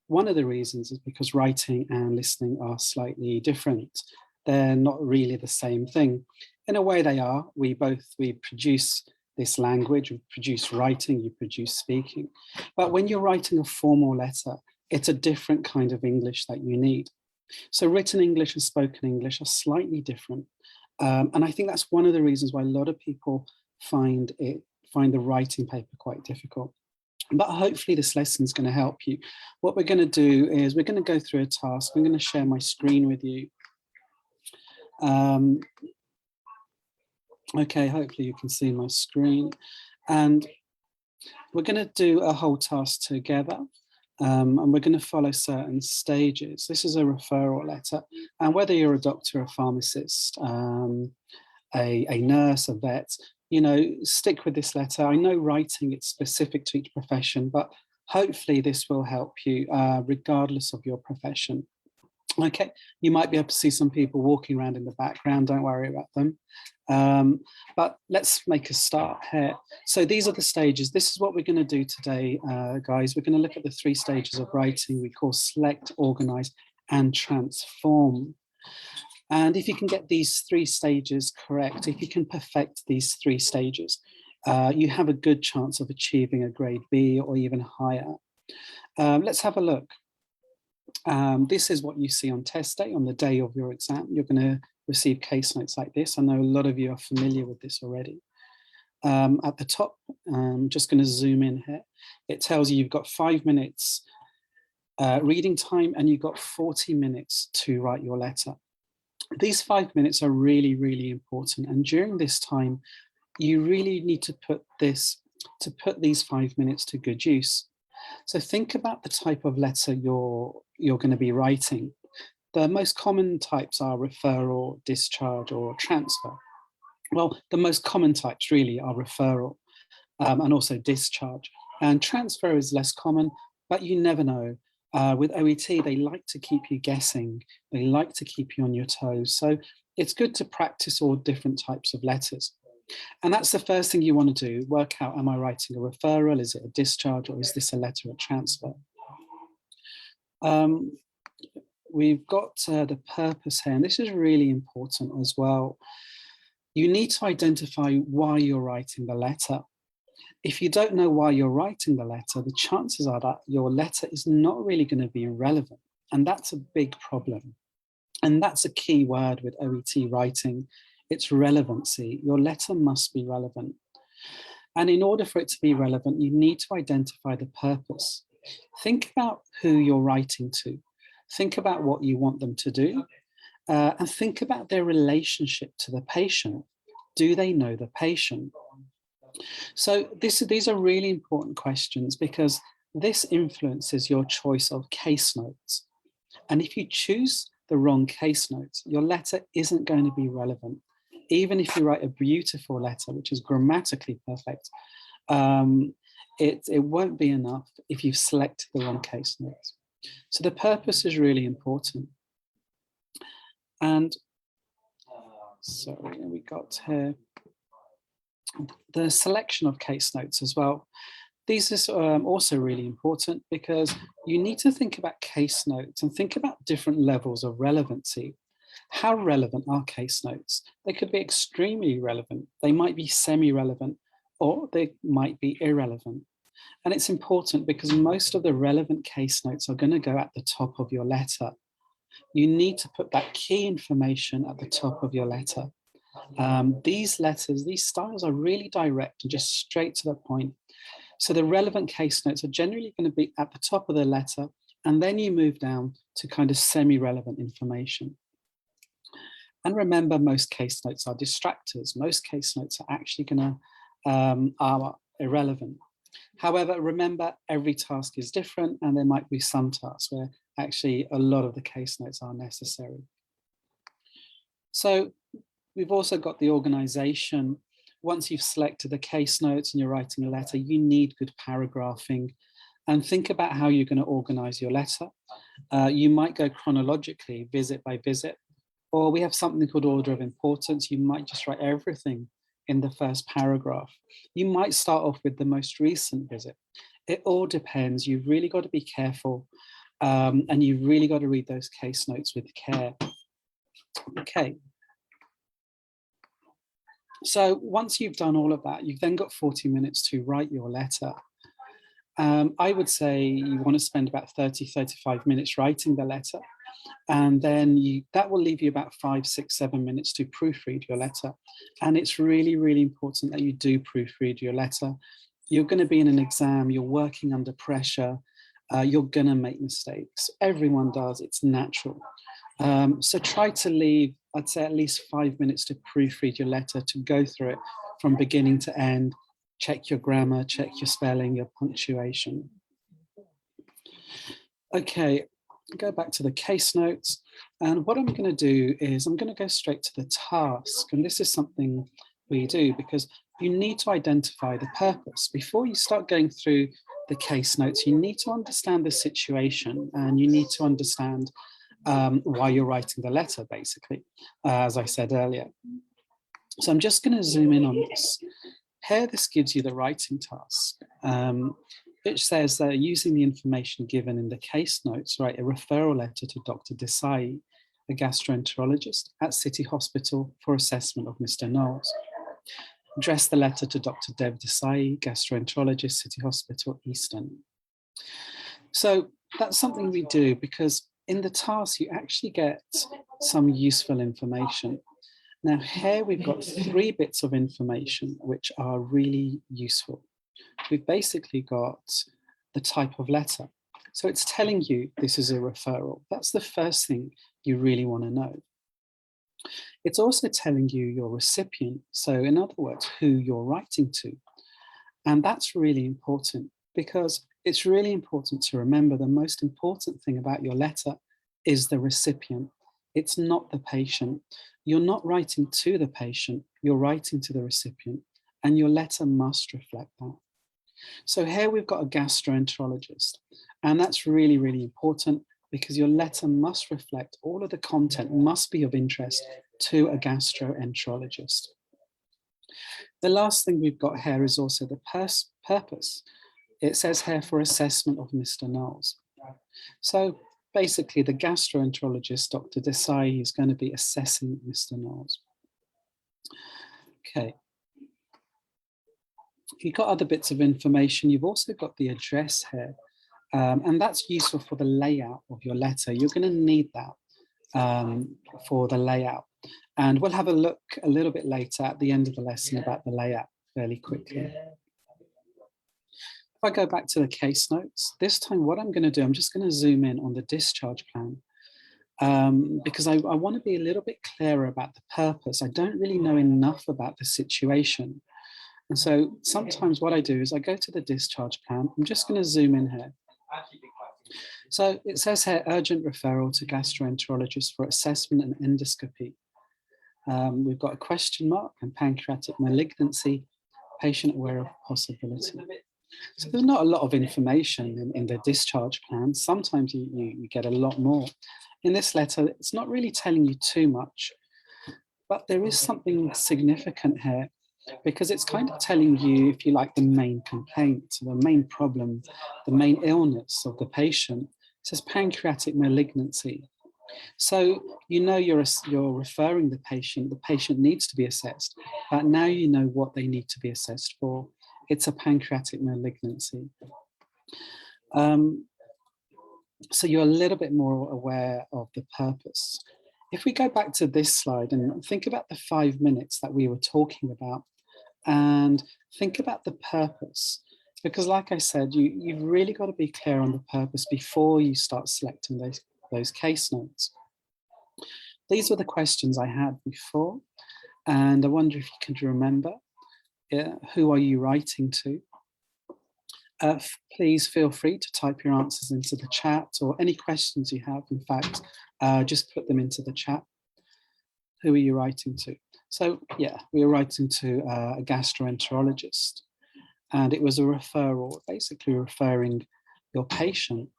one of the reasons is because writing and listening are slightly different. They're not really the same thing. In a way they are. We produce this language, we produce writing, you produce speaking. But when you're writing a formal letter, it's a different kind of English that you need. So written English and spoken English are slightly different. And I think that's one of the reasons why a lot of people find the writing paper quite difficult. But hopefully this lesson is going to help you. What we're going to do is we're going to go through a task. I'm going to share my screen with you. Okay, hopefully you can see my screen. And we're going to do a whole task together. And we're going to follow certain stages. This is a referral letter. And whether you're a doctor, a pharmacist, a nurse, a vet, you know, stick with this letter. I know writing, it's specific to each profession, but hopefully this will help you regardless of your profession. Okay, you might be able to see some people walking around in the background, don't worry about them. But let's make a start here. So these are the stages. This is what we're going to do today, guys. We're going to look at the 3 stages of writing we call select, organize, and transform. And if you can get these 3 stages correct, if you can perfect these 3 stages, you have a good chance of achieving a grade B or even higher. Let's have a look. This is what you see on test day, on the day of your exam. You're going to receive case notes like this. I know a lot of you are familiar with this already. At the top, I'm just going to zoom in here. It tells you you've got 5 minutes reading time and you've got 40 minutes to write your letter. These 5 minutes are really, really important. And during this time, you really need to put these 5 minutes to good use. So think about the type of letter you're going to be writing. The most common types are referral, discharge, or transfer. Well, the most common types really are referral and also discharge. And transfer is less common, but you never know. With OET, they like to keep you guessing. They like to keep you on your toes. So it's good to practice all different types of letters. And that's the first thing you want to do. Work out, am I writing a referral? Is it a discharge? Or is this a letter of transfer? We've got the purpose here, and this is really important as well. You need to identify why you're writing the letter. If you don't know why you're writing the letter, the chances are that your letter is not really going to be relevant. And that's a big problem. And that's a key word with OET writing. It's relevancy. Your letter must be relevant. And in order for it to be relevant, you need to identify the purpose. Think about who you're writing to. Think about what you want them to do. And think about their relationship to the patient. Do they know the patient? So these are really important questions because this influences your choice of case notes. And if you choose the wrong case notes, your letter isn't going to be relevant. Even if you write a beautiful letter, which is grammatically perfect, it won't be enough if you've selected the wrong case notes. So the purpose is really important. And sorry, we got here the selection of case notes as well. These are also really important because you need to think about case notes and think about different levels of relevancy. How relevant are case notes? They could be extremely relevant. They might be semi-relevant, or they might be irrelevant. And it's important because most of the relevant case notes are going to go at the top of your letter. You need to put that key information at the top of your letter. These letters, these styles are really direct and just straight to the point. So the relevant case notes are generally going to be at the top of the letter, and then you move down to kind of semi-relevant information. And remember, most case notes are distractors. Most case notes are actually going to are irrelevant. However, remember, every task is different, and there might be some tasks where actually a lot of the case notes are necessary. So we've also got the organization. Once you've selected the case notes and you're writing a letter, you need good paragraphing. And think about how you're going to organize your letter. You might go chronologically, visit by visit, or we have something called order of importance. You might just write everything in the first paragraph. You might start off with the most recent visit. It all depends. You've really got to be careful And you've really got to read those case notes with care. Okay. So once you've done all of that, you've then got 40 minutes to write your letter. I would say you want to spend about 35 minutes writing the letter. And then that will leave you about 5, 6, 7 minutes to proofread your letter. And it's really, really important that you do proofread your letter. You're going to be in an exam, you're working under pressure, you're going to make mistakes. Everyone does, it's natural. So try to leave, I'd say, at least 5 minutes to proofread your letter, to go through it from beginning to end, check your grammar, check your spelling, your punctuation. Okay, go back to the case notes. And what I'm going to do is I'm going to go straight to the task. And this is something we do because you need to identify the purpose. Before you start going through the case notes, you need to understand the situation and you need to understand why you're writing the letter, basically, as I said earlier. So I'm just going to zoom in on this. Here, this gives you the writing task, which says that using the information given in the case notes, write a referral letter to Dr. Desai, a gastroenterologist at City Hospital for assessment of Mr. Knowles. Address the letter to Dr. Dev Desai, gastroenterologist, City Hospital, Eastern. So that's something we do because in the task, you actually get some useful information. Now here we've got 3 bits of information which are really useful. We've basically got the type of letter. So it's telling you this is a referral. That's the first thing you really want to know. It's also telling you your recipient. So in other words, who you're writing to. And that's really important because it's really important to remember the most important thing about your letter is the recipient. It's not the patient. You're not writing to the patient, you're writing to the recipient, and your letter must reflect that. So here we've got a gastroenterologist, and that's really, really important because your letter must reflect all of the content, must be of interest to a gastroenterologist. The last thing we've got here is also the purpose. It says here for assessment of Mr. Knowles. So basically the gastroenterologist, Dr. Desai, is going to be assessing Mr. Knowles. Okay. You've got other bits of information. You've also got the address here, and that's useful for the layout of your letter. You're going to need that for the layout. And we'll have a look a little bit later at the end of the lesson about the layout fairly quickly. If I go back to the case notes, this time what I'm going to do, I'm just going to zoom in on the discharge plan because I want to be a little bit clearer about the purpose. I don't really know enough about the situation. And so sometimes what I do is I go to the discharge plan. I'm just going to zoom in here. So it says here, urgent referral to gastroenterologist for assessment and endoscopy. We've got a question mark and pancreatic malignancy, patient aware of possibility. So there's not a lot of information in the discharge plan. Sometimes you get a lot more. In this letter, it's not really telling you too much, but there is something significant here because it's kind of telling you, if you like, the main complaint, the main problem, the main illness of the patient. It says pancreatic malignancy. So you know you're referring the patient needs to be assessed, but now you know what they need to be assessed for. It's a pancreatic malignancy. So you're a little bit more aware of the purpose. If we go back to this slide and think about the 5 minutes that we were talking about and think about the purpose, because like I said, you've really got to be clear on the purpose before you start selecting those case notes. These were the questions I had before, and I wonder if you can remember. Who are you writing to? Please feel free to type your answers into the chat or any questions you have. In fact, just put them into the chat. Who are you writing to? So yeah, we were writing to a gastroenterologist, and it was a referral, basically referring your patient.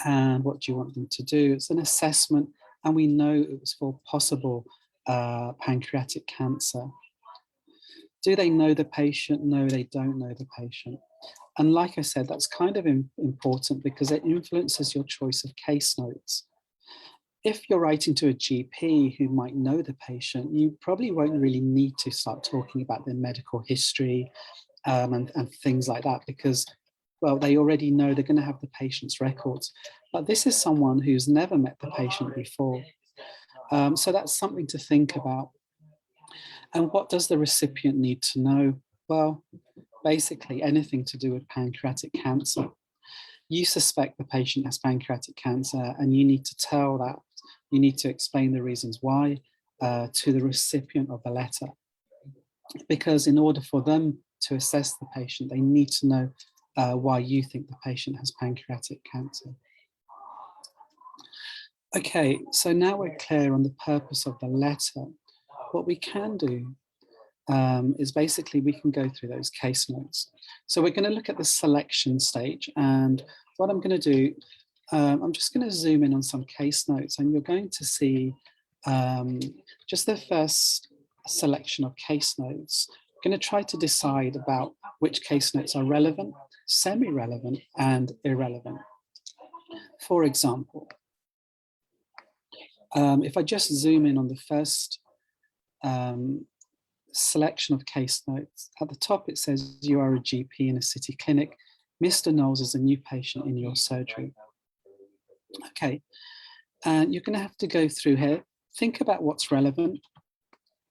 And what do you want them to do? It's an assessment, and we know it was for possible pancreatic cancer. Do they know the patient? No, they don't know the patient. And like I said, that's kind of important because it influences your choice of case notes. If you're writing to a GP who might know the patient, you probably won't really need to start talking about their medical history and things like that because, well, they already know they're going to have the patient's records. But this is someone who's never met the patient before. So that's something to think about. And what does the recipient need to know? Well, basically anything to do with pancreatic cancer. You suspect the patient has pancreatic cancer and you need to tell that. You need to explain the reasons why to the recipient of the letter. Because in order for them to assess the patient, they need to know why you think the patient has pancreatic cancer. Okay, so now we're clear on the purpose of the letter. What we can do is basically we can go through those case notes. So we're going to look at the selection stage, and what I'm going to do, I'm just going to zoom in on some case notes, and you're going to see just the first selection of case notes. I'm going to try to decide about which case notes are relevant, semi-relevant, and irrelevant. For example, if I just zoom in on the first selection of case notes, at the top it says you are a GP in a city clinic. Mr. Knowles is a new patient in your surgery. Okay, and you're going to have to go through here, think about what's relevant,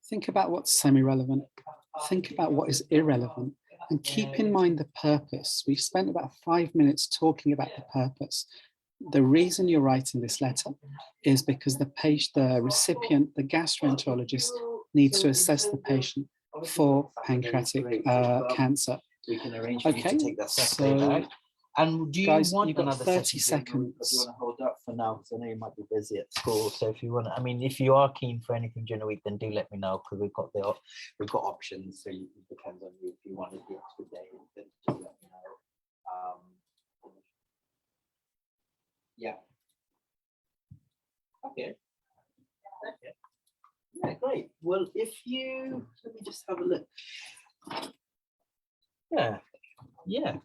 think about what's semi-relevant, think about what is irrelevant, and keep in mind the purpose. We've spent about 5 minutes talking about the purpose. The reason you're writing this letter is because the patient, the recipient, the gastroenterologist needs to assess the patient for pancreatic cancer. We can arrange for you to take that second back. And do you guys, want you've got another 30 seconds? seconds. You want to hold up for now because I know you might be busy at school. So if you want, I mean, if you are keen for anything during the week, then do let me know because we've got options. So it depends on you. If you wanted the extra day, then do let me know. Yeah. Okay. Yeah, great. Well, if you let me just have a look. Yeah.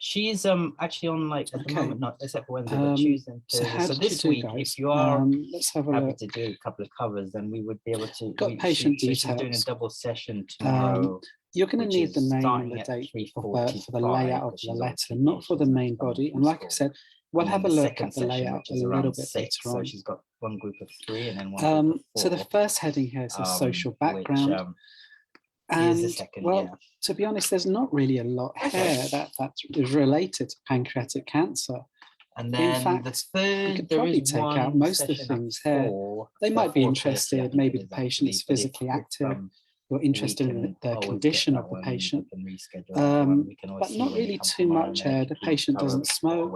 She's actually on like at the moment, not except for Wednesday, but Tuesday and Thursday. So this week, guys, if you are let's have a happy look. to do a couple of covers, then we would be able to. Got patient details. So she's doing a double session tomorrow. You're going to need the name and the date for the layout of the letter, not for the main body. And like I said, we'll have a look at the layout a little bit later on. So she's got one group of 3 and then one group of 4. So the first heading here says social background. And well, to be honest, there's not really a lot here that is related to pancreatic cancer. And then in fact, the third, you could probably take out most of the things here. They might be interested, maybe the patient is physically active, you're interested in the condition of the patient, but not really too much. The patient doesn't smoke,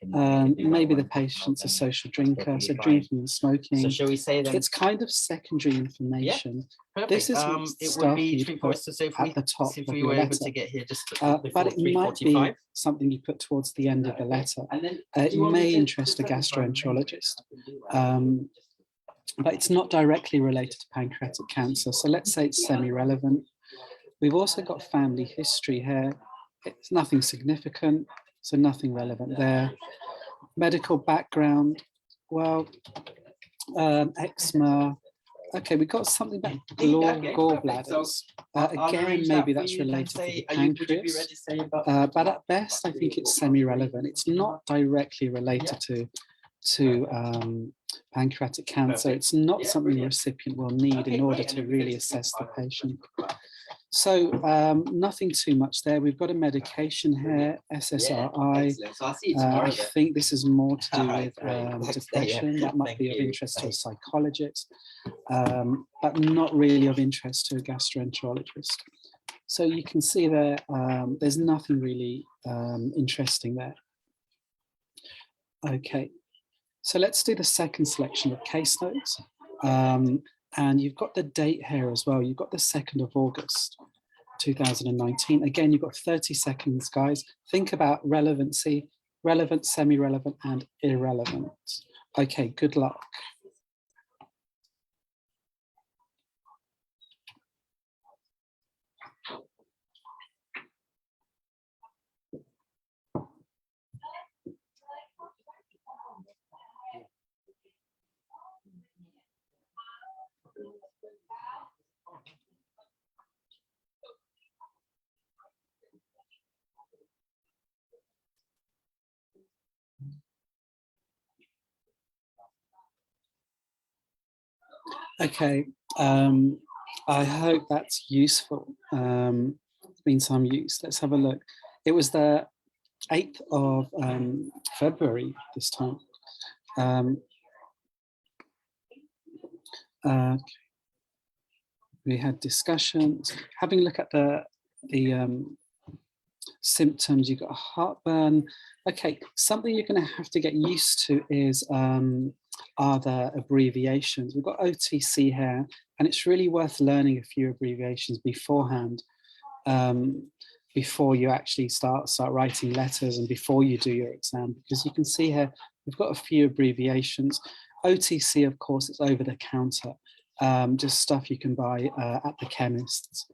maybe the patient's a social drinker, so drinking and smoking. So shall we say that it's kind of secondary information. Yeah, this is stuff you'd put at the top of your letter, but it might be something you put towards the end of the letter. It may interest a gastroenterologist. But it's not directly related to pancreatic cancer. So let's say it's semi-relevant. We've also got family history here. It's nothing significant, so nothing relevant there. Medical background, well, eczema. Okay, we've got something about gallbladders. Again, maybe that's related to the pancreas. But at best, I think it's semi-relevant. It's not directly related to pancreatic cancer. It's not something the recipient will need in order to really assess the patient. So nothing too much there. We've got a medication here, SSRI. I think this is more to do with depression. That might be of interest to a psychologist, but not really of interest to a gastroenterologist. So you can see there, there's nothing really interesting there. Okay. So let's do the second selection of case notes. And you've got the date here as well. You've got the 2nd of August, 2019. Again, you've got 30 seconds, guys. Think about relevancy, relevant, semi-relevant, and irrelevant. Okay, good luck. Okay, I hope that's useful. It's been some use. Let's have a look. It was the 8th of February this time. We had discussions, having a look at the symptoms. You've got heartburn. Okay, something you're going to have to get used to is are the abbreviations. We've got OTC here, and it's really worth learning a few abbreviations beforehand, before you actually start writing letters and before you do your exam, because you can see here we've got a few abbreviations. OTC, of course, it's over the counter, just stuff you can buy at the chemists.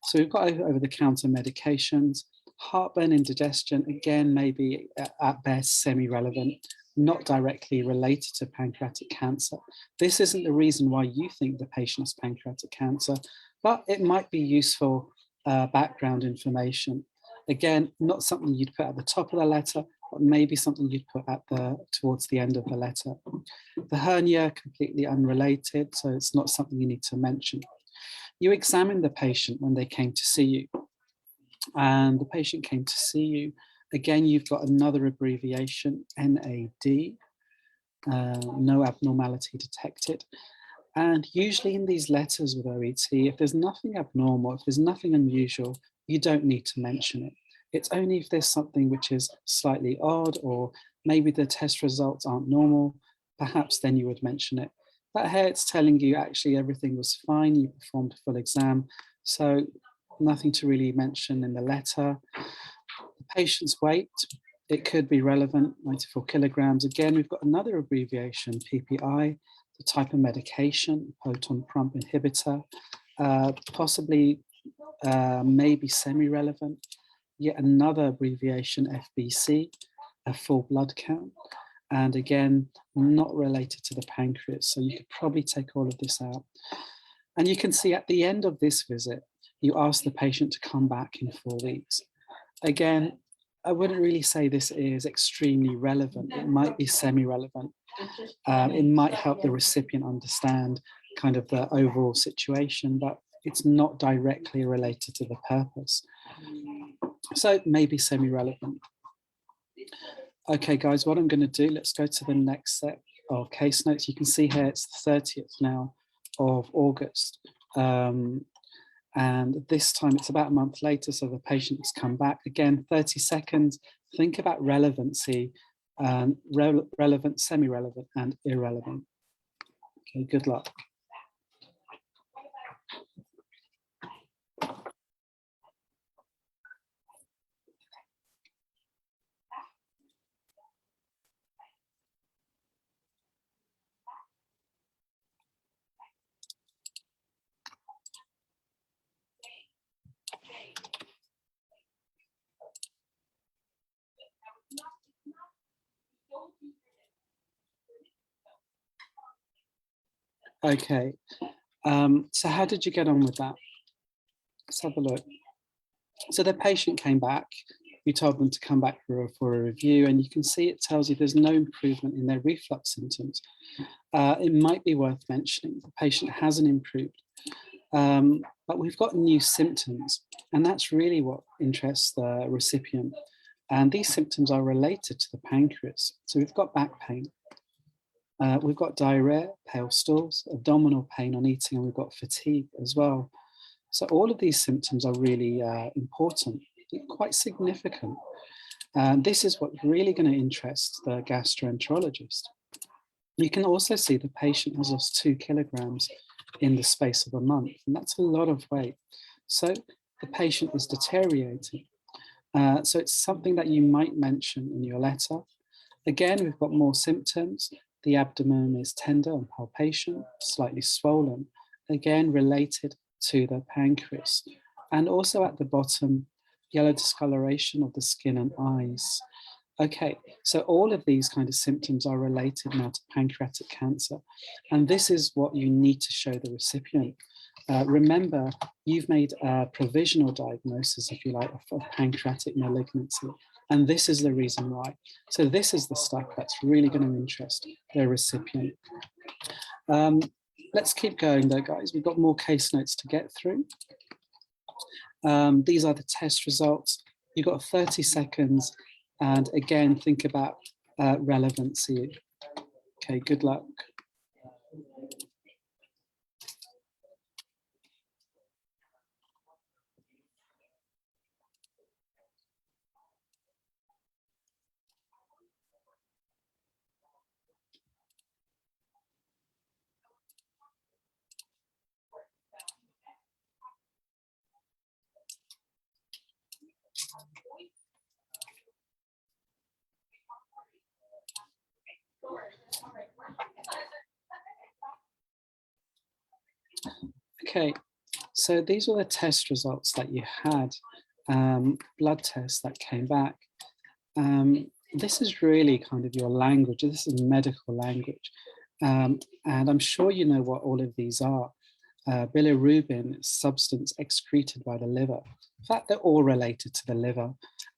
So we've got over the counter medications. Heartburn, indigestion, again, maybe at best semi-relevant, not directly related to pancreatic cancer. This isn't the reason why you think the patient has pancreatic cancer, but it might be useful background information. Again, not something you'd put at the top of the letter, but maybe something you'd put at towards the end of the letter. The hernia, completely unrelated, so it's not something you need to mention. You examine the patient when they came to see you, and the patient came to see you. Again, you've got another abbreviation, NAD, no abnormality detected. And usually in these letters with OET, if there's nothing abnormal, if there's nothing unusual, you don't need to mention it. It's only if there's something which is slightly odd, or maybe the test results aren't normal, perhaps then you would mention it. But here it's telling you actually everything was fine, you performed a full exam, so nothing to really mention in the letter. The patient's weight, it could be relevant, 94 kilograms. Again, we've got another abbreviation, PPI, the type of medication, proton pump inhibitor, possibly maybe semi-relevant. Yet another abbreviation, FBC, a full blood count. And again, not related to the pancreas. So you could probably take all of this out. And you can see at the end of this visit, you ask the patient to come back in 4 weeks. Again, I wouldn't really say this is extremely relevant. It might be semi-relevant. It might help the recipient understand kind of the overall situation, but it's not directly related to the purpose. So maybe semi-relevant. Okay, guys, what I'm going to do, let's go to the next set of case notes. You can see here it's the 30th now of August. And this time it's about a month later, so the patient has come back. Again, 30 seconds, think about relevancy, relevant, semi-relevant, and irrelevant. Okay, good luck. Okay, so how did you get on with that? Let's have a look. So the patient came back, you told them to come back for a review, and you can see it tells you there's no improvement in their reflux symptoms. It might be worth mentioning the patient hasn't improved, but we've got new symptoms, and that's really what interests the recipient. And these symptoms are related to the pancreas. So we've got back pain, we've got diarrhea, pale stools, abdominal pain on eating, and we've got fatigue as well. So all of these symptoms are really important, quite significant. And this is what's really going to interest the gastroenterologist. You can also see the patient has lost 2 kilograms in the space of a month, and that's a lot of weight. So the patient is deteriorating. So it's something that you might mention in your letter. Again, we've got more symptoms. The abdomen is tender and palpation, slightly swollen, again related to the pancreas. And also at the bottom, yellow discoloration of the skin and eyes. Okay, so all of these kind of symptoms are related now to pancreatic cancer. And this is what you need to show the recipient. Remember, you've made a provisional diagnosis, if you like, of pancreatic malignancy. And this is the reason why. So this is the stuff that's really going to interest the recipient. Let's keep going though, guys. We've got more case notes to get through. These are the test results. You've got 30 seconds. And again, think about relevancy. Okay, good luck. Okay, so these were the test results that you had, blood tests that came back. This is really kind of your language. This is medical language. And I'm sure you know what all of these are. Bilirubin is substance excreted by the liver. In fact, they're all related to the liver.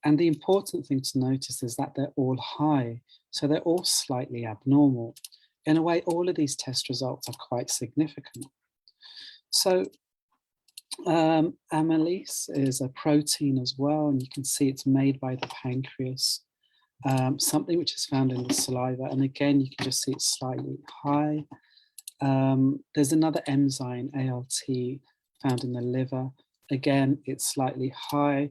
And the important thing to notice is that they're all high. So they're all slightly abnormal. In a way, all of these test results are quite significant. So amylase is a protein as well, and you can see it's made by the pancreas, something which is found in the saliva. And again, you can just see it's slightly high. There's another enzyme, ALT, found in the liver. Again, it's slightly high.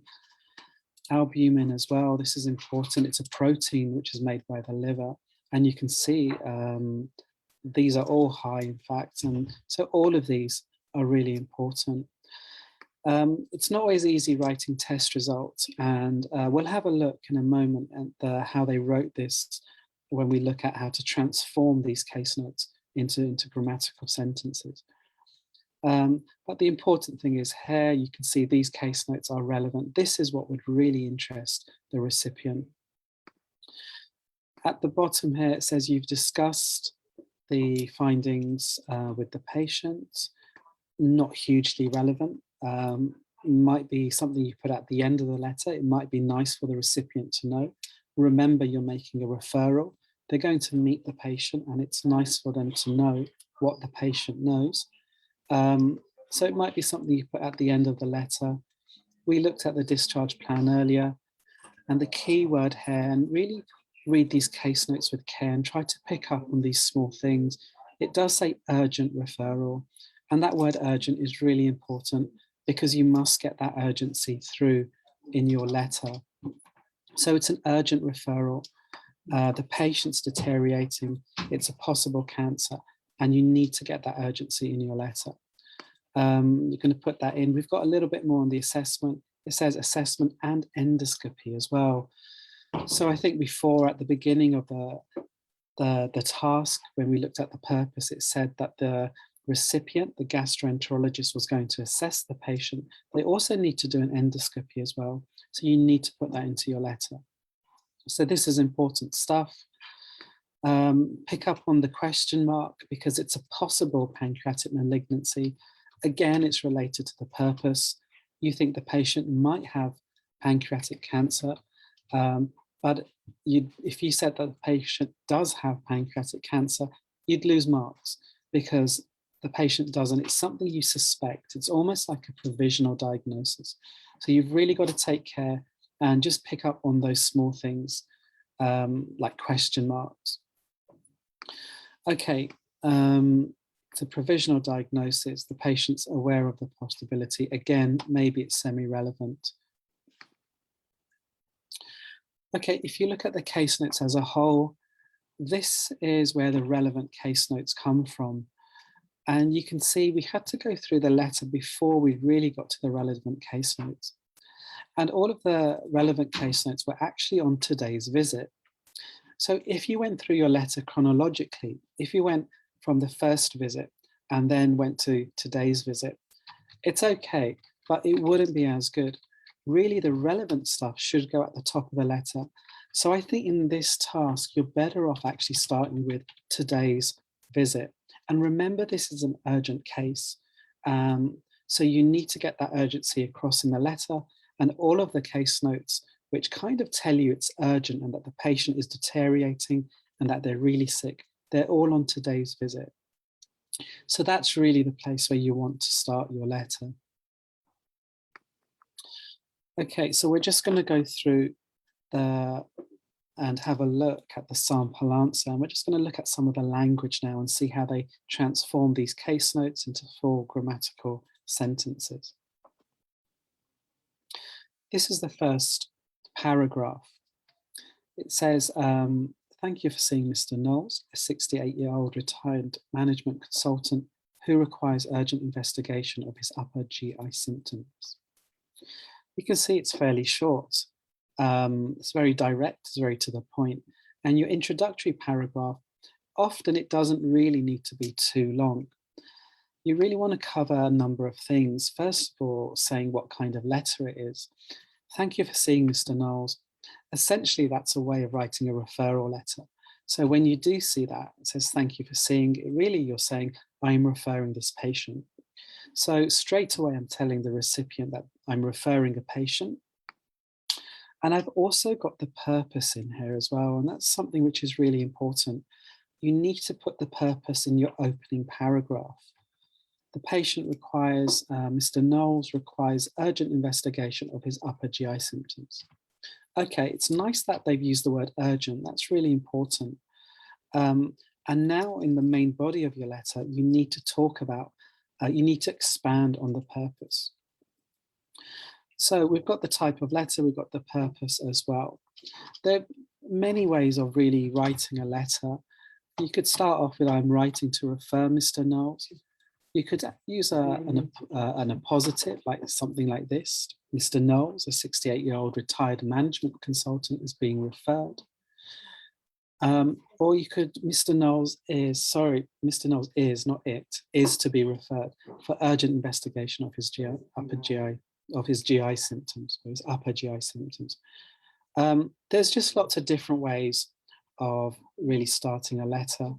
Albumin as well, this is important. It's a protein which is made by the liver. And you can see these are all high, in fact. And so all of these are really important. It's not always easy writing test results, and we'll have a look in a moment at how they wrote this when we look at how to transform these case notes into grammatical sentences. But the important thing is here, you can see these case notes are relevant. This is what would really interest the recipient. At the bottom here, it says you've discussed the findings with the patient. Not hugely relevant. Might be something you put at the end of the letter. It might be nice for the recipient to know. Remember, you're making a referral. They're going to meet the patient, and it's nice for them to know what the patient knows. So it might be something you put at the end of the letter. We looked at the discharge plan earlier, and the key word here, and really read these case notes with care and try to pick up on these small things. It does say urgent referral. And that word urgent is really important because you must get that urgency through in your letter. So it's an urgent referral. The patient's deteriorating. It's a possible cancer, and you need to get that urgency in your letter. You're going to put that in. We've got a little bit more on the assessment. It says assessment and endoscopy as well. So I think before, at the beginning of the task, when we looked at the purpose, it said that the recipient, the gastroenterologist, was going to assess the patient. They also need to do an endoscopy as well. So you need to put that into your letter. So this is important stuff. Pick up on the question mark because it's a possible pancreatic malignancy. Again, it's related to the purpose. You think the patient might have pancreatic cancer, but if you said that the patient does have pancreatic cancer, you'd lose marks because the patient doesn't. It's something you suspect. It's almost like a provisional diagnosis. So you've really got to take care and just pick up on those small things like question marks. Okay, it's a provisional diagnosis. The patient's aware of the possibility. Again, maybe it's semi-relevant. Okay, if you look at the case notes as a whole, this is where the relevant case notes come from. And you can see we had to go through the letter before we really got to the relevant case notes. And all of the relevant case notes were actually on today's visit. So if you went through your letter chronologically, if you went from the first visit and then went to today's visit, it's okay, but it wouldn't be as good. Really, the relevant stuff should go at the top of the letter. So I think in this task, you're better off actually starting with today's visit. And remember, this is an urgent case. So you need to get that urgency across in the letter, and all of the case notes which kind of tell you it's urgent and that the patient is deteriorating and that they're really sick. They're all on today's visit. So that's really the place where you want to start your letter. Okay, so we're just going to go through and have a look at the sample answer. And we're just going to look at some of the language now and see how they transform these case notes into full grammatical sentences. This is the first paragraph. It says, thank you for seeing Mr. Knowles, a 68-year-old retired management consultant who requires urgent investigation of his upper GI symptoms. You can see it's fairly short. It's very direct, it's very to the point. And your introductory paragraph, often it doesn't really need to be too long. You really want to cover a number of things. First of all, saying what kind of letter it is. Thank you for seeing Mr. Knowles. Essentially, that's a way of writing a referral letter. So when you do see that, it says, thank you for seeing, really you're saying, I'm referring this patient. So straight away, I'm telling the recipient that I'm referring a patient. And I've also got the purpose in here as well. And that's something which is really important. You need to put the purpose in your opening paragraph. The patient requires, Mr. Knowles requires urgent investigation of his upper GI symptoms. Okay, it's nice that they've used the word urgent. That's really important. And now in the main body of your letter, you need to talk about, you need to expand on the purpose. So we've got the type of letter, we've got the purpose as well. There are many ways of really writing a letter. You could start off with, I'm writing to refer Mr. Knowles. You could use an appositive, like something like this. Mr. Knowles, a 68-year-old retired management consultant, is being referred. Or you could, Mr. Knowles is, not it, is to be referred for urgent investigation of his GI symptoms, or his upper GI symptoms. There's just lots of different ways of really starting a letter.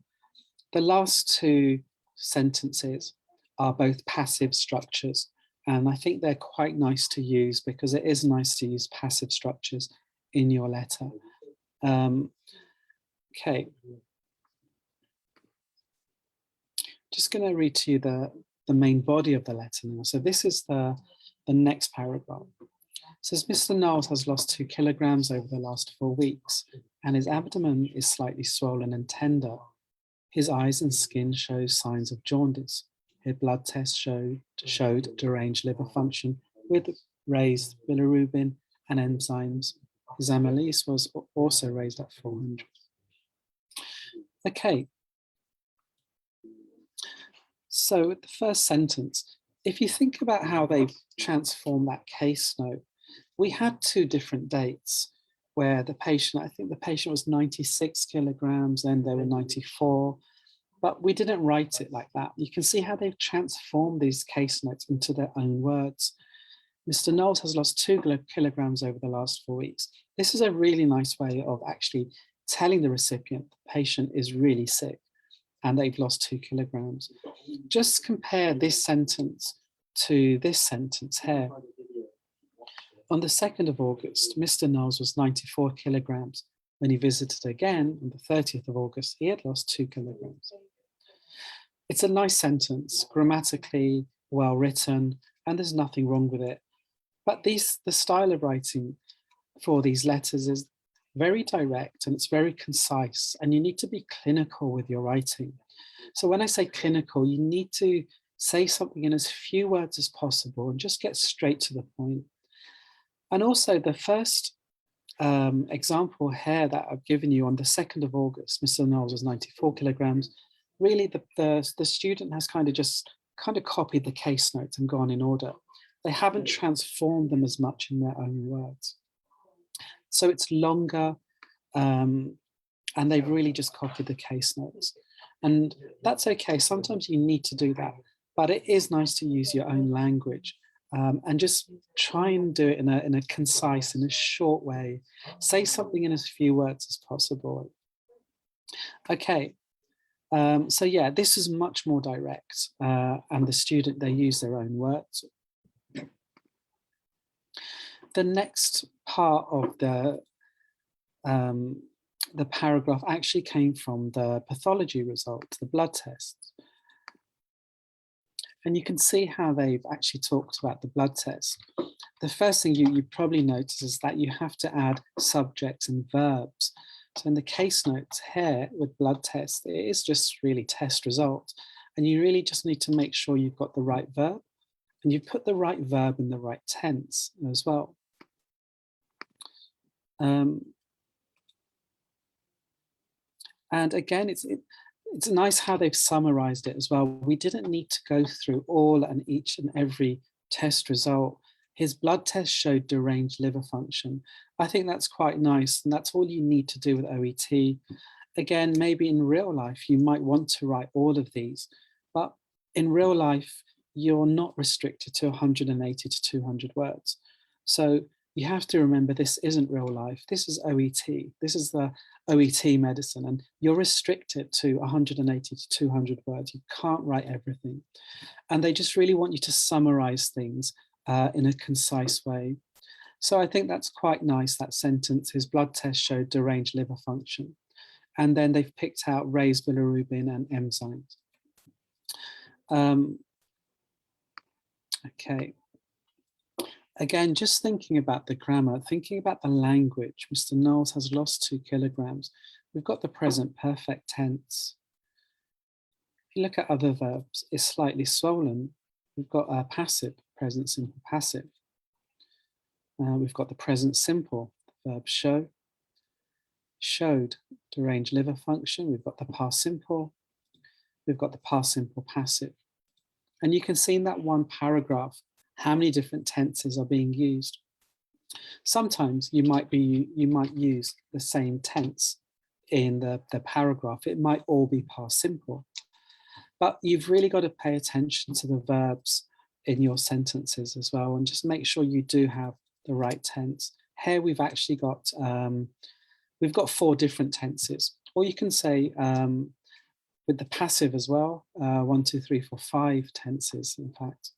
The last two sentences are both passive structures, and I think they're quite nice to use because it is nice to use passive structures in your letter. Okay. Just going to read to you the main body of the letter now. So this is the next paragraph. It says, Mr. Knowles has lost 2 kilograms over the last 4 weeks, and his abdomen is slightly swollen and tender. His eyes and skin show signs of jaundice. His blood test showed deranged liver function with raised bilirubin and enzymes. His amylase was also raised at 400. Okay. So the first sentence, if you think about how they've transformed that case note, we had 2 different dates where the patient, I think the patient was 96 kilograms, then they were 94, but we didn't write it like that. You can see how they've transformed these case notes into their own words. Mr. Knowles has lost 2 kilograms over the last 4 weeks. This is a really nice way of actually telling the recipient the patient is really sick and they've lost 2 kilograms. Just compare this sentence to this sentence here. On the 2nd of August, Mr. Knowles was 94 kilograms. When he visited again on the 30th of August, he had lost 2 kilograms. It's a nice sentence, grammatically well written, and there's nothing wrong with it. But the style of writing for these letters is very direct and it's very concise, and you need to be clinical with your writing. So when I say clinical, you need to say something in as few words as possible and just get straight to the point. And also the first example here that I've given you on the 2nd of August, Mr. Knowles was 94 kilograms. Really, the student has kind of copied the case notes and gone in order. They haven't transformed them as much in their own words. So it's longer, and they've really just copied the case notes. And that's okay. Sometimes you need to do that, but it is nice to use your own language. And just try and do it in a concise, in a short way. Say something in as few words as possible. Okay, so yeah, this is much more direct, and the student, they use their own words. The next part of the paragraph actually came from the pathology results, the blood tests. And you can see how they've actually talked about the blood test. The first thing you probably notice is that you have to add subjects and verbs. So in the case notes here with blood test, it is just really test result. And you really just need to make sure you've got the right verb and you put the right verb in the right tense as well. And again, it's nice how they've summarized it as well. We didn't need to go through all and each and every test result. His blood test showed deranged liver function. I think that's quite nice, and that's all you need to do with OET. Again, maybe in real life, you might want to write all of these, but in real life, you're not restricted to 180 to 200 words. So you have to remember this isn't real life. This is OET. This is the OET medicine, and you're restricted to 180 to 200 words. You can't write everything. And they just really want you to summarize things in a concise way. So I think that's quite nice, that sentence. His blood test showed deranged liver function. And then they've picked out raised bilirubin and enzymes. Okay. Again, just thinking about the grammar, thinking about the language. Mr. Knowles has lost 2 kilograms. We've got the present perfect tense. If you look at other verbs, it's slightly swollen. We've got a passive, present simple passive. We've got the present simple, verb show. Showed, deranged liver function. We've got the past simple. We've got the past simple passive. And you can see in that one paragraph how many different tenses are being used. Sometimes you might use the same tense in the paragraph. It might all be past simple. But you've really got to pay attention to the verbs in your sentences as well, and just make sure you do have the right tense. Here we've actually got, we've got 4 different tenses. Or you can say with the passive as well, 1, 2, 3, 4, 5 tenses, in fact.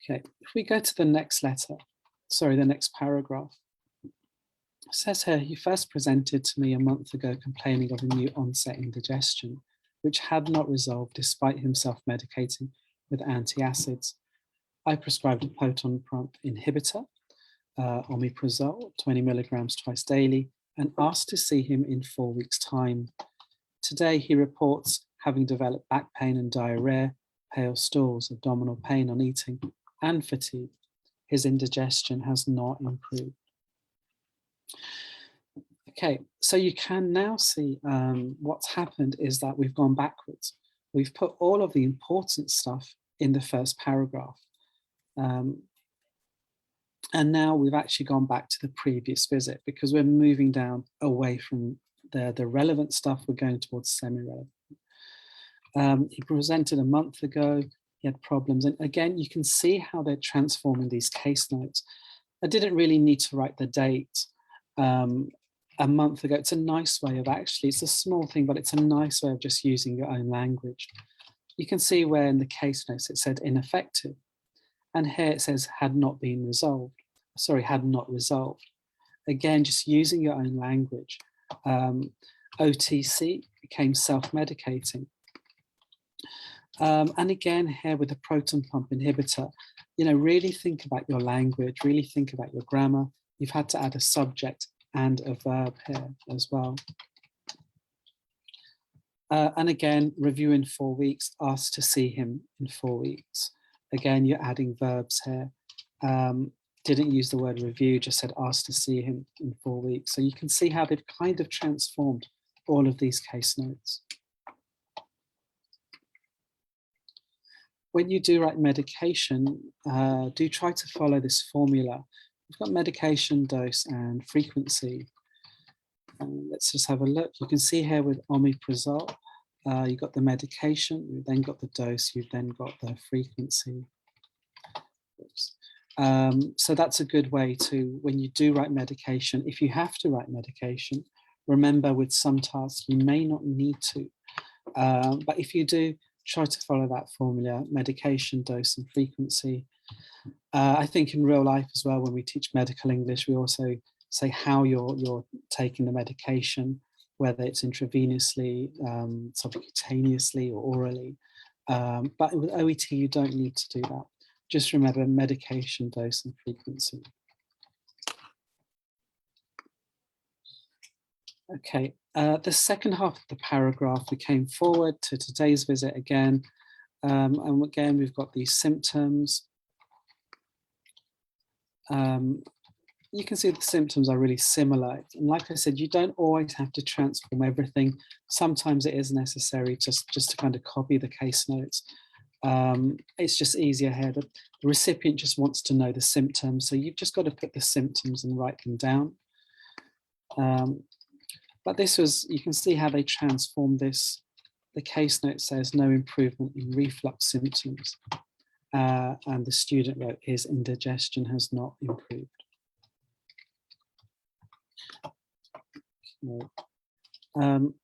Okay, if we go to the next the next paragraph. It says here, he first presented to me a month ago complaining of a new onset indigestion, which had not resolved despite him self-medicating with antacids. I prescribed a proton pump inhibitor, omeprazole, 20 milligrams twice daily, and asked to see him in 4 weeks' time. Today, he reports having developed back pain and diarrhea, pale stools, abdominal pain on eating, and fatigue. His indigestion has not improved. Okay, so you can now see what's happened is that we've gone backwards. We've put all of the important stuff in the first paragraph. And now we've actually gone back to the previous visit because we're moving down away from the relevant stuff. We're going towards semi-relevant. He presented a month ago. He had problems. And again, you can see how they're transforming these case notes. I didn't really need to write the date a month ago. It's a nice way of actually, it's a small thing, but it's a nice way of just using your own language. You can see where in the case notes it said ineffective. And here it says had not been resolved. Sorry, had not resolved. Again, just using your own language. OTC became self-medicating. And again, here with the proton pump inhibitor, really think about your language, really think about your grammar. You've had to add a subject and a verb here as well. And again, review in 4 weeks, asked to see him in 4 weeks. Again, you're adding verbs here. Didn't use the word review, just said asked to see him in 4 weeks. So you can see how they've kind of transformed all of these case notes. When you do write medication, do try to follow this formula. We've got medication, dose, and frequency. Let's just have a look. You can see here with omeprazole, you've got the medication, you've then got the dose, you've then got the frequency. So that's a good way to, when you do write medication, if you have to write medication, remember with some tasks you may not need to. But if you do, try to follow that formula, medication, dose, and frequency. I think in real life as well, when we teach medical English, we also say how you're taking the medication, whether it's intravenously, subcutaneously or orally. But with OET, you don't need to do that. Just remember medication dose and frequency. Okay, the second half of the paragraph, we came forward to today's visit again. And again, we've got these symptoms. You can see the symptoms are really similar. And like I said, you don't always have to transform everything. Sometimes it is necessary just to kind of copy the case notes. It's just easier here. The recipient just wants to know the symptoms. So you've just got to put the symptoms and write them down. But this was, you can see how they transformed this. The case note says no improvement in reflux symptoms. And the student wrote his indigestion has not improved.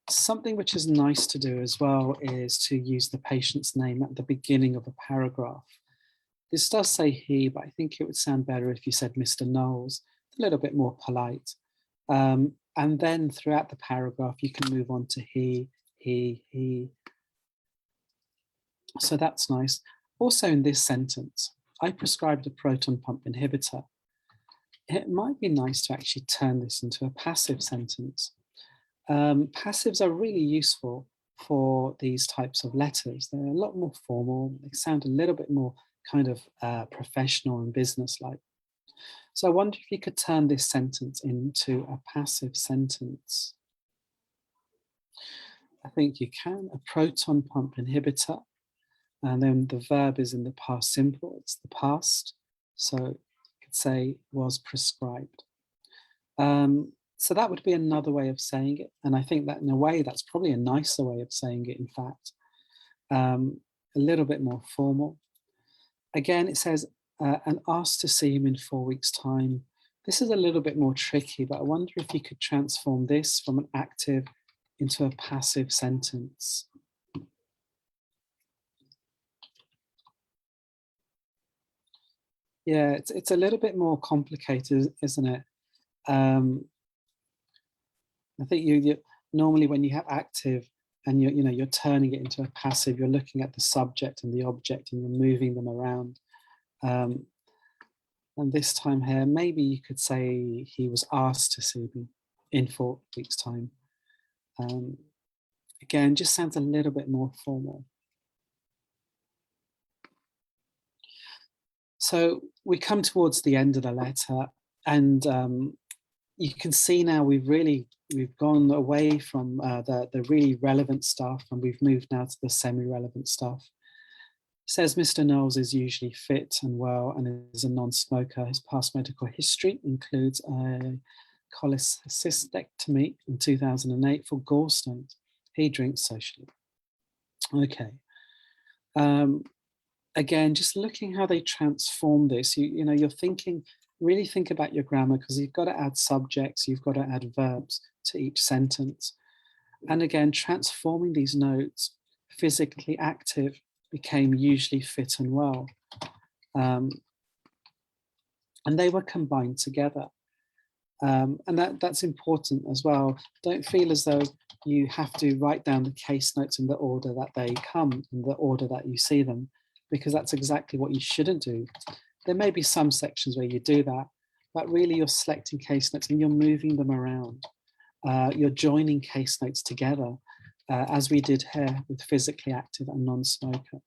Something which is nice to do as well is to use the patient's name at the beginning of a paragraph. This does say he, but I think it would sound better if you said Mr. Knowles, a little bit more polite. And then throughout the paragraph, you can move on to he. So that's nice. Also in this sentence, I prescribed a proton pump inhibitor. It might be nice to actually turn this into a passive sentence. Passives are really useful for these types of letters. They're a lot more formal. They sound a little bit more kind of professional and businesslike. So I wonder if you could turn this sentence into a passive sentence. I think you can. A proton pump inhibitor. And then the verb is in the past simple. It's the past. So you could say was prescribed. So that would be another way of saying it. And I think that in a way, that's probably a nicer way of saying it, in fact. A little bit more formal. Again, it says, and asked to see him in 4 weeks' time. This is a little bit more tricky, but I wonder if you could transform this from an active into a passive sentence. Yeah, it's a little bit more complicated, isn't it? I think you normally when you have active and you're turning it into a passive, you're looking at the subject and the object and you're moving them around. And this time here, maybe you could say he was asked to see me in 4 weeks' time. Again, just sounds a little bit more formal. So we come towards the end of the letter, and you can see now we've gone away from the really relevant stuff, and we've moved now to the semi-relevant stuff. It says Mr. Knowles is usually fit and well and is a non-smoker. His past medical history includes a cholecystectomy in 2008 for gallstones. He drinks socially. Okay. Again, just looking how they transform this, you're thinking, really think about your grammar, because you've got to add subjects, you've got to add verbs to each sentence. And again, transforming these notes, physically active became usually fit and well. And they were combined together. And that's important as well. Don't feel as though you have to write down the case notes in the order that they come, in the order that you see them, because that's exactly what you shouldn't do. There may be some sections where you do that, but really you're selecting case notes and you're moving them around. You're joining case notes together, as we did here with physically active and non-smoker.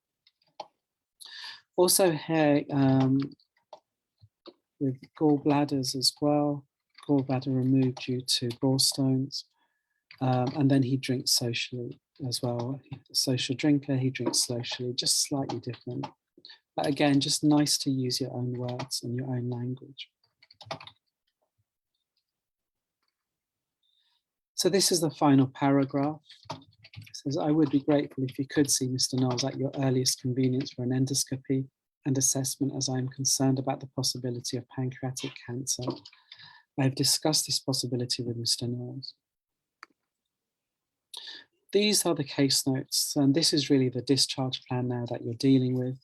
Also here with gallbladders as well, gallbladder removed due to gallstones. And then he drinks socially as well. Social drinker, he drinks socially, just slightly different. But again, just nice to use your own words and your own language. So this is the final paragraph. It says, I would be grateful if you could see Mr. Knowles at your earliest convenience for an endoscopy and assessment, as I am concerned about the possibility of pancreatic cancer. I have discussed this possibility with Mr. Knowles. These are the case notes, and this is really the discharge plan now that you're dealing with.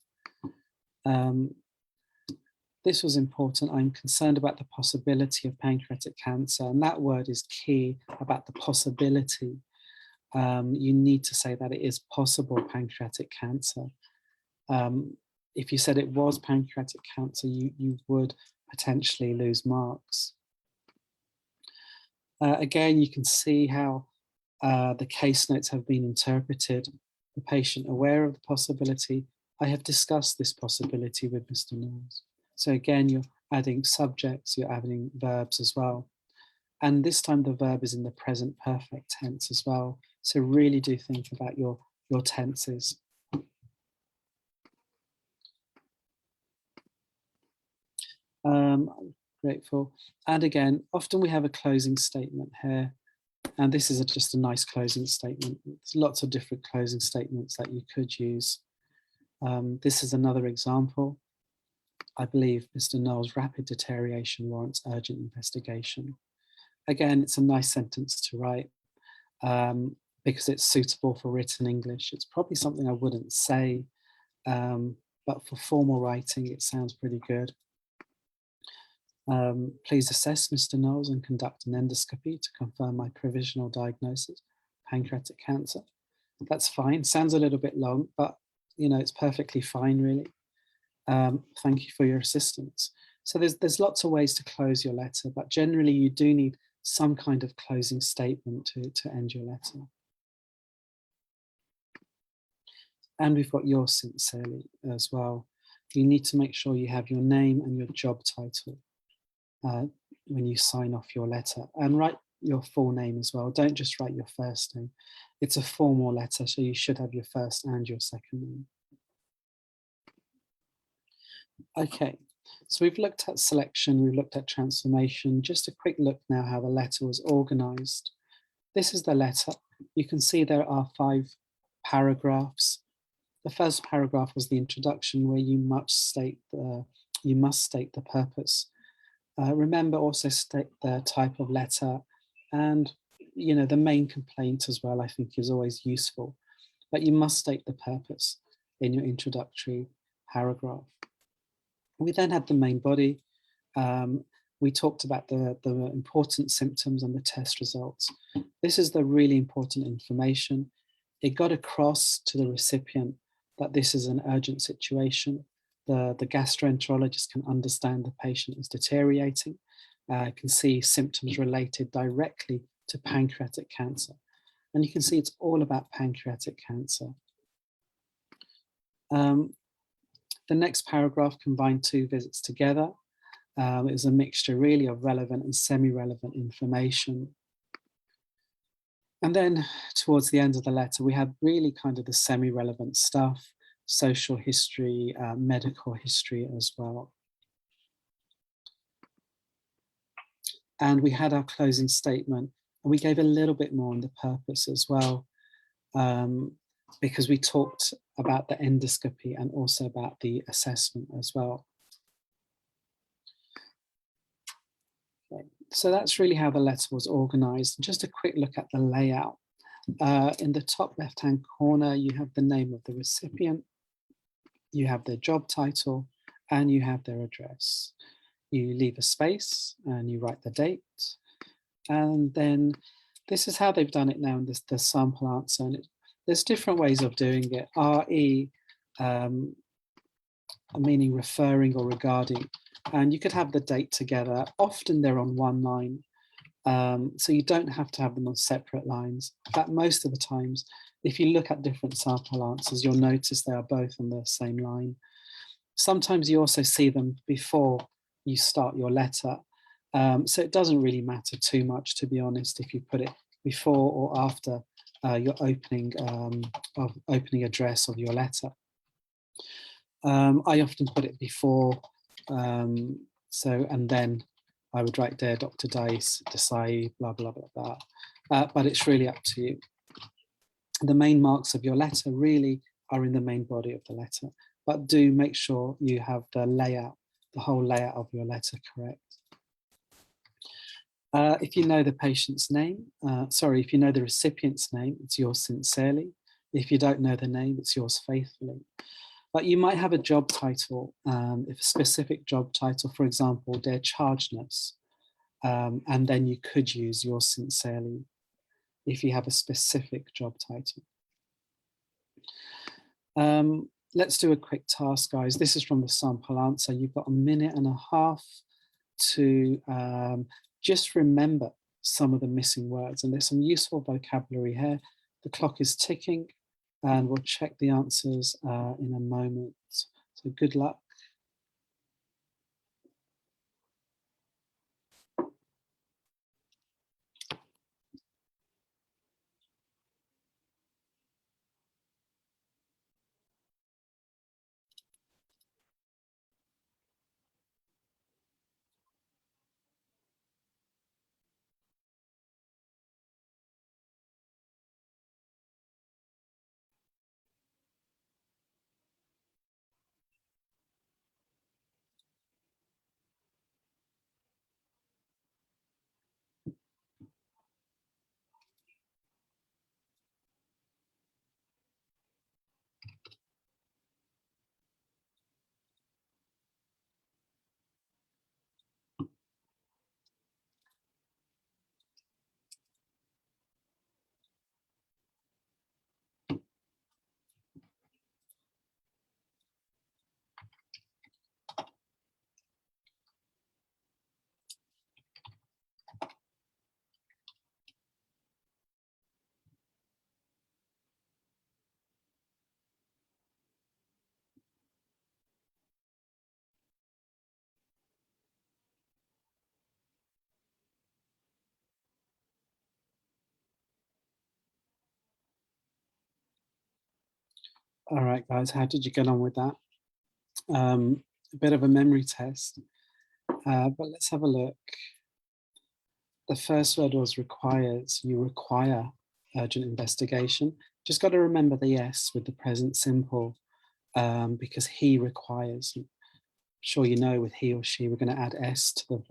This was important. I'm concerned about the possibility of pancreatic cancer. And that word is key, about the possibility. You need to say that it is possible pancreatic cancer. If you said it was pancreatic cancer, you would potentially lose marks. Again, you can see how the case notes have been interpreted. The patient aware of the possibility. I have discussed this possibility with Mr. Knowles. So again, you're adding subjects, you're adding verbs as well. And this time the verb is in the present perfect tense as well. So really do think about your tenses. I'm grateful. And again, often we have a closing statement here. And this is just a nice closing statement. There's lots of different closing statements that you could use. This is another example. I believe Mr. Knowles' rapid deterioration warrants urgent investigation. Again, it's a nice sentence to write because it's suitable for written English. It's probably something I wouldn't say, but for formal writing, it sounds pretty good. Please assess Mr. Knowles and conduct an endoscopy to confirm my provisional diagnosis, pancreatic cancer. That's fine. Sounds a little bit long, but it's perfectly fine, really. Thank you for your assistance. So there's lots of ways to close your letter, but generally you do need some kind of closing statement to end your letter. And we've got yours sincerely as well. You need to make sure you have your name and your job title when you sign off your letter, and write your full name as well. Don't just write your first name. It's a formal letter, so you should have your first and your second name. Okay, so we've looked at selection, we've looked at transformation. Just a quick look now how the letter was organized. This is the letter. You can see there are 5 paragraphs. The first paragraph was the introduction, where you must state the purpose. Remember, also state the type of letter, and the main complaint as well, I think, is always useful. But you must state the purpose in your introductory paragraph. We then had the main body. We talked about the important symptoms and the test results. This is the really important information. It got across to the recipient that this is an urgent situation. The gastroenterologist can understand the patient is deteriorating, can see symptoms related directly to pancreatic cancer. And you can see it's all about pancreatic cancer. The next paragraph combined 2 visits together. It was a mixture really of relevant and semi-relevant information. And then towards the end of the letter, we had really kind of the semi-relevant stuff, social history, medical history as well. And we had our closing statement, and we gave a little bit more on the purpose as well, because we talked about the endoscopy and also about the assessment as well. Okay. So that's really how the letter was organized. Just a quick look at the layout. In the top left-hand corner, you have the name of the recipient, you have their job title, and you have their address. You leave a space and you write the date. And then this is how they've done it now in the sample answer. And there's different ways of doing it. RE, meaning referring or regarding. And you could have the date together. Often they're on one line. So you don't have to have them on separate lines. In fact, most of the times, if you look at different sample answers, you'll notice they are both on the same line. Sometimes you also see them before you start your letter. So it doesn't really matter too much, to be honest, if you put it before or after your opening address of your letter. I often put it before, and then I would write Dear Dr. Desai, blah, blah, blah, blah. But it's really up to you. The main marks of your letter really are in the main body of the letter, but do make sure you have the layout, the whole layout of your letter correct. If you know the patient's name, if you know the recipient's name, it's yours sincerely. If you don't know the name, it's yours faithfully. But you might have a job title, if a specific job title, for example, their charge nurse, and then you could use yours sincerely if you have a specific job title. Let's do a quick task, guys. This is from the sample answer. You've got 1.5 minutes to just remember some of the missing words, and there's some useful vocabulary here. The clock is ticking, and we'll check the answers in a moment. So good luck. All right, guys, how did you get on with that? A bit of a memory test, but let's have a look. The first word was requires. You require urgent investigation. Just got to remember the S with the present simple, because he requires. I'm sure you know with he or she, we're going to add S to the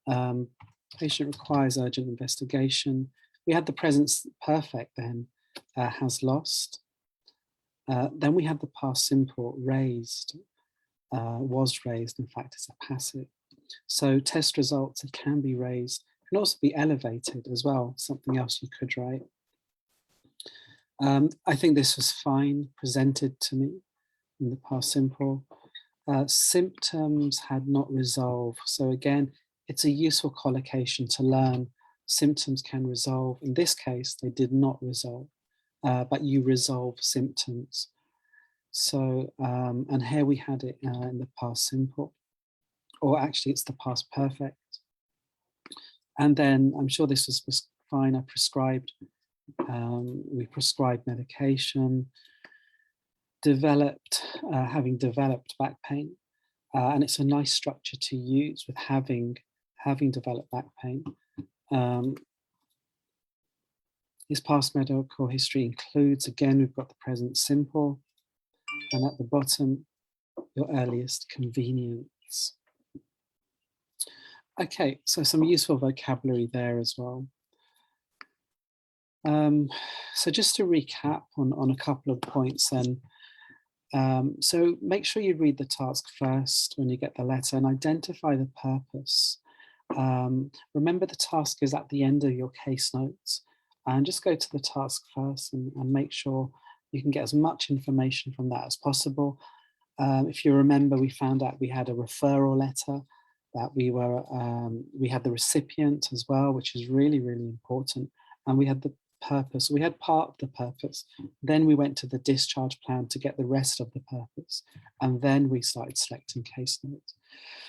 verb. Patient requires urgent investigation. We had the present perfect then, has lost. Then we had the past simple, raised, was raised. In fact, it's a passive. So test results, it can be raised. It can also be elevated as well, something else you could write. I think this was fine, presented to me in the past simple. Symptoms had not resolved. So again, it's a useful collocation to learn. Symptoms can resolve. In this case, they did not resolve, but you resolve symptoms. So, and here we had it in the past simple, or actually it's the past perfect. And then I'm sure this was fine. I prescribed, we prescribed medication, developed, having developed back pain. And it's a nice structure to use with having developed back pain. His past medical history includes, again, we've got the present simple, and at the bottom, your earliest convenience. Okay, so some useful vocabulary there as well. So just to recap on a couple of points then. So make sure you read the task first when you get the letter and identify the purpose. Remember the task is at the end of your case notes, and just go to the task first and make sure you can get as much information from that as possible. If you remember, we found out we had a referral letter, that we had the recipient as well, which is really, really important. And we had the purpose. We had part of the purpose. Then we went to the discharge plan to get the rest of the purpose. And then we started selecting case notes.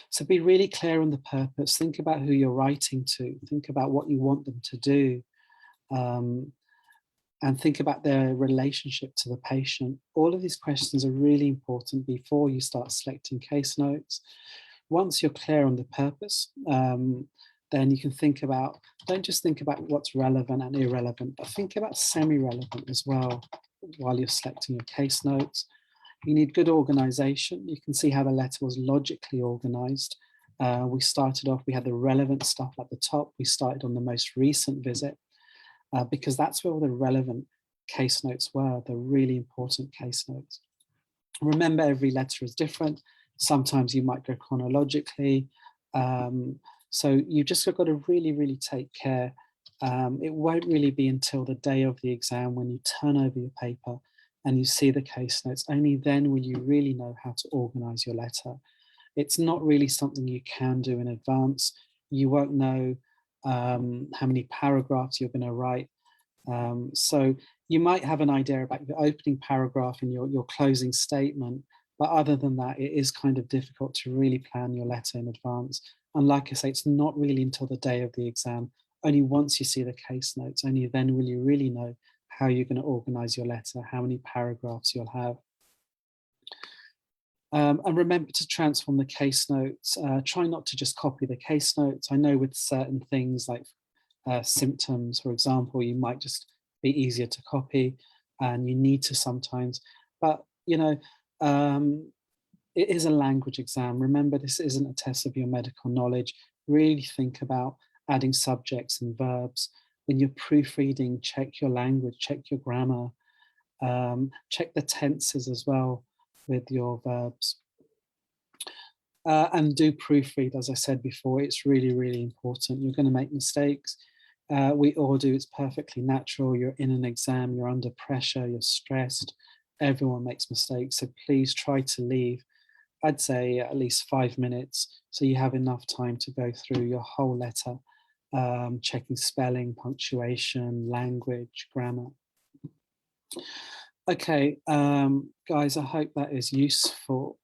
So be really clear on the purpose. Think about who you're writing to. Think about what you want them to do. And think about their relationship to the patient. All of these questions are really important before you start selecting case notes. Once you're clear on the purpose, then you can think about, don't just think about what's relevant and irrelevant, but think about semi-relevant as well while you're selecting your case notes. You need good organization. You can see how the letter was logically organized. We started off, we had the relevant stuff at the top. We started on the most recent visit because that's where all the relevant case notes were, the really important case notes. Remember, every letter is different. Sometimes you might go chronologically. So you just got to really, really take care. It won't really be until the day of the exam when you turn over your paper and you see the case notes. Only then will you really know how to organize your letter. It's not really something you can do in advance. You won't know how many paragraphs you're going to write. So you might have an idea about your opening paragraph and your closing statement, but other than that, it is kind of difficult to really plan your letter in advance. And like I say, it's not really until the day of the exam. Only once you see the case notes, only then will you really know how you're going to organize your letter, how many paragraphs you'll have. And remember to transform the case notes. Try not to just copy the case notes. I know with certain things like symptoms, for example, you might just be easier to copy and you need to sometimes. But, you know, it is a language exam. Remember, this isn't a test of your medical knowledge. Really think about adding subjects and verbs. When you're proofreading, check your language, check your grammar, check the tenses as well with your verbs. And do proofread, as I said before, it's really, really important. You're going to make mistakes. We all do, it's perfectly natural. You're in an exam, you're under pressure, you're stressed. Everyone makes mistakes. So please try to leave, I'd say at least 5 minutes, so you have enough time to go through your whole letter, checking spelling, punctuation, language, grammar. Okay, guys, I hope that is useful.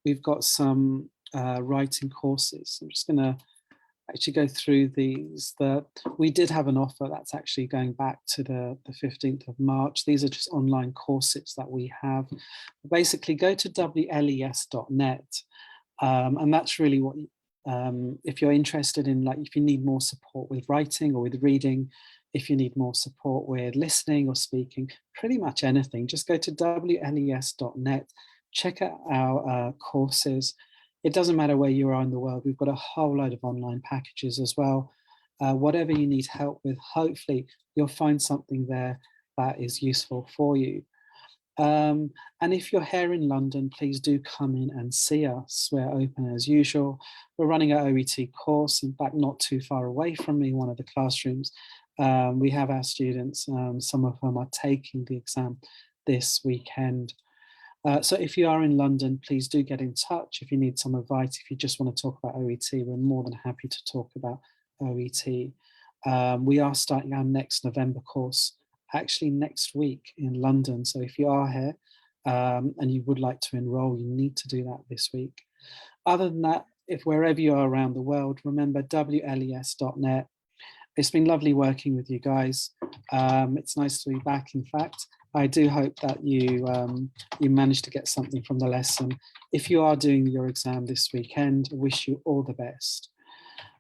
We've got some writing courses. I'm just going to actually go through these. We did have an offer that's actually going back to the 15th of March. These are just online courses that we have. Basically, go to wles.net, and that's really what, if you're interested in, like, if you need more support with writing or with reading, if you need more support with listening or speaking, pretty much anything, just go to wles.net, check out our courses. It doesn't matter where you are in the world, we've got a whole load of online packages as well. Whatever you need help with, hopefully you'll find something there that is useful for you. And if you're here in London, please do come in and see us. We're open as usual. We're running an OET course, in fact, not too far away from me, one of the classrooms. We have our students, some of whom are taking the exam this weekend. So if you are in London, please do get in touch. If you need some advice, if you just want to talk about OET, we're more than happy to talk about OET. We are starting our next November course actually next week in London. So if you are here and you would like to enroll, you need to do that this week. Other than that, if wherever you are around the world, remember wles.net. It's been lovely working with you guys. It's nice to be back, in fact. I do hope that you managed to get something from the lesson. If you are doing your exam this weekend, I wish you all the best.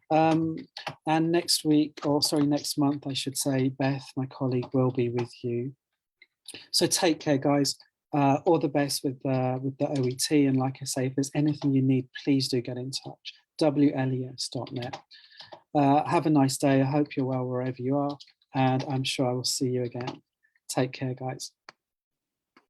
And next week, or sorry, next month, I should say, Beth, my colleague, will be with you. So take care, guys. All the best with the OET. And like I say, if there's anything you need, please do get in touch. wles.net. Have a nice day. I hope you're well wherever you are. And I'm sure I will see you again. Take care, guys.